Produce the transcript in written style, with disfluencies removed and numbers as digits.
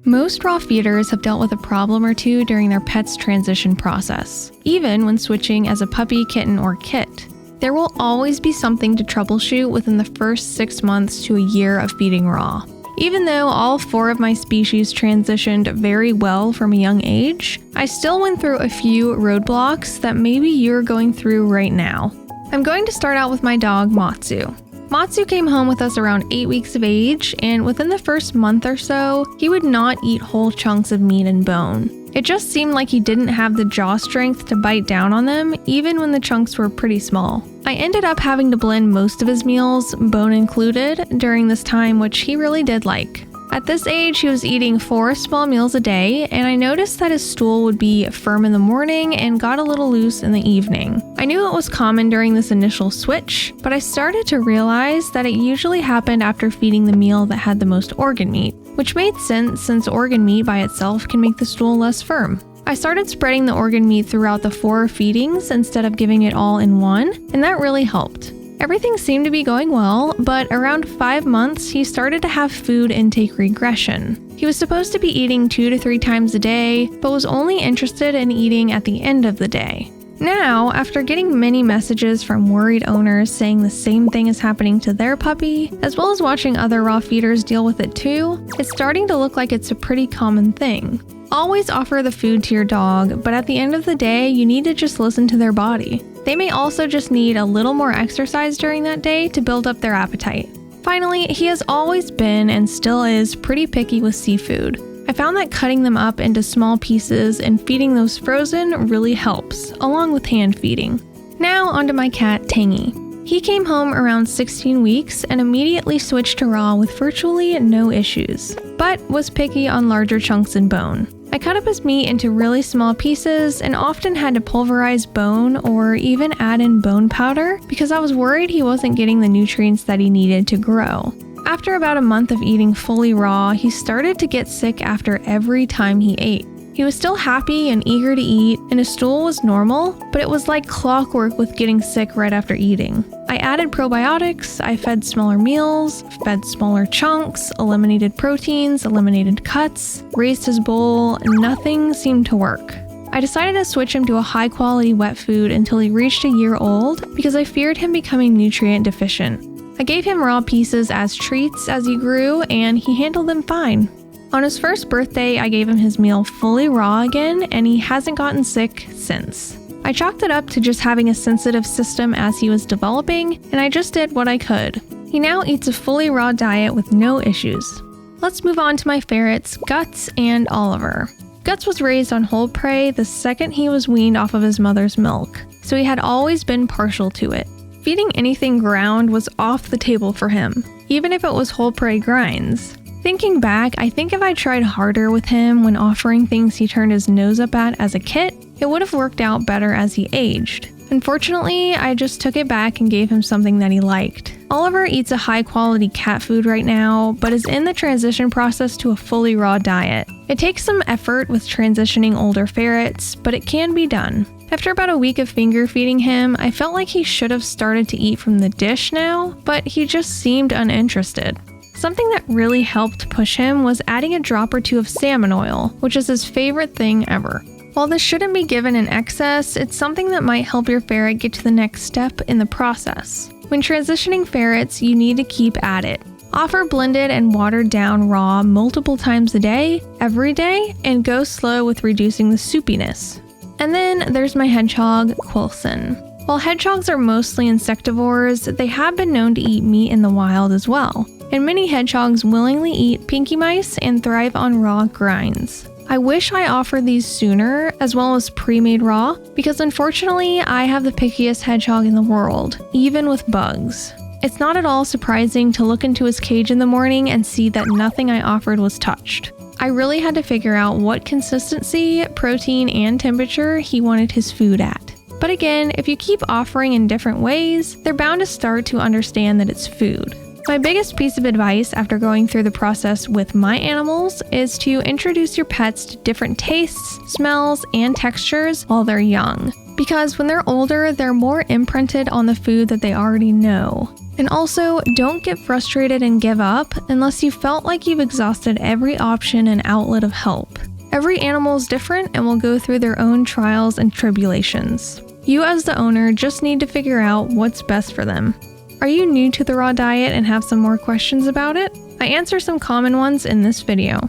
Most raw feeders have dealt with a problem or two during their pet's transition process, even when switching as a puppy, kitten, or kit. There will always be something to troubleshoot within the first 6 months to a year of feeding raw. Even though all 4 of my species transitioned very well from a young age, I still went through a few roadblocks that maybe you're going through right now. I'm going to start out with my dog, Matsu. Matsu came home with us around 8 weeks of age, and within the first month or so, he would not eat whole chunks of meat and bone. It just seemed like he didn't have the jaw strength to bite down on them, even when the chunks were pretty small. I ended up having to blend most of his meals, bone included, during this time, which he really did like. At this age, he was eating 4 small meals a day, and I noticed that his stool would be firm in the morning and got a little loose in the evening. I knew it was common during this initial switch, but I started to realize that it usually happened after feeding the meal that had the most organ meat, which made sense since organ meat by itself can make the stool less firm. I started spreading the organ meat throughout the 4 feedings instead of giving it all in one, and that really helped. Everything seemed to be going well, but around 5 months, he started to have food intake regression. He was supposed to be eating 2 to 3 times a day, but was only interested in eating at the end of the day. Now, after getting many messages from worried owners saying the same thing is happening to their puppy, as well as watching other raw feeders deal with it too, it's starting to look like it's a pretty common thing. Always offer the food to your dog, but at the end of the day, you need to just listen to their body. They may also just need a little more exercise during that day to build up their appetite. Finally, he has always been and still is pretty picky with seafood. I found that cutting them up into small pieces and feeding those frozen really helps, along with hand feeding. Now onto my cat, Tangy. He came home around 16 weeks and immediately switched to raw with virtually no issues, but was picky on larger chunks and bone. I cut up his meat into really small pieces and often had to pulverize bone or even add in bone powder because I was worried he wasn't getting the nutrients that he needed to grow. After about a month of eating fully raw, he started to get sick after every time he ate. He was still happy and eager to eat, and his stool was normal, but it was like clockwork with getting sick right after eating. I added probiotics, I fed smaller meals, fed smaller chunks, eliminated proteins, eliminated cuts, raised his bowl, nothing seemed to work. I decided to switch him to a high-quality wet food until he reached a year old because I feared him becoming nutrient deficient. I gave him raw pieces as treats as he grew, and he handled them fine. On his first birthday, I gave him his meal fully raw again, and he hasn't gotten sick since. I chalked it up to just having a sensitive system as he was developing, and I just did what I could. He now eats a fully raw diet with no issues. Let's move on to my ferrets, Guts and Oliver. Guts was raised on whole prey the second he was weaned off of his mother's milk, so he had always been partial to it. Feeding anything ground was off the table for him, even if it was whole prey grinds. Thinking back, I think if I tried harder with him when offering things he turned his nose up at as a kit, it would have worked out better as he aged. Unfortunately, I just took it back and gave him something that he liked. Oliver eats a high-quality cat food right now, but is in the transition process to a fully raw diet. It takes some effort with transitioning older ferrets, but it can be done. After about a week of finger feeding him, I felt like he should have started to eat from the dish now, but he just seemed uninterested. Something that really helped push him was adding a drop or 2 of salmon oil, which is his favorite thing ever. While this shouldn't be given in excess, it's something that might help your ferret get to the next step in the process. When transitioning ferrets, you need to keep at it. Offer blended and watered down raw multiple times a day, every day, and go slow with reducing the soupiness. And then there's my hedgehog, Quilson. While hedgehogs are mostly insectivores, they have been known to eat meat in the wild as well. And many hedgehogs willingly eat pinky mice and thrive on raw grinds. I wish I offered these sooner, as well as pre-made raw, because unfortunately I have the pickiest hedgehog in the world, even with bugs. It's not at all surprising to look into his cage in the morning and see that nothing I offered was touched. I really had to figure out what consistency, protein, and temperature he wanted his food at. But again, if you keep offering in different ways, they're bound to start to understand that it's food. My biggest piece of advice after going through the process with my animals is to introduce your pets to different tastes, smells, and textures while they're young. Because when they're older, they're more imprinted on the food that they already know. And also, don't get frustrated and give up unless you felt like you've exhausted every option and outlet of help. Every animal is different and will go through their own trials and tribulations. You as the owner just need to figure out what's best for them. Are you new to the raw diet and have some more questions about it? I answer some common ones in this video.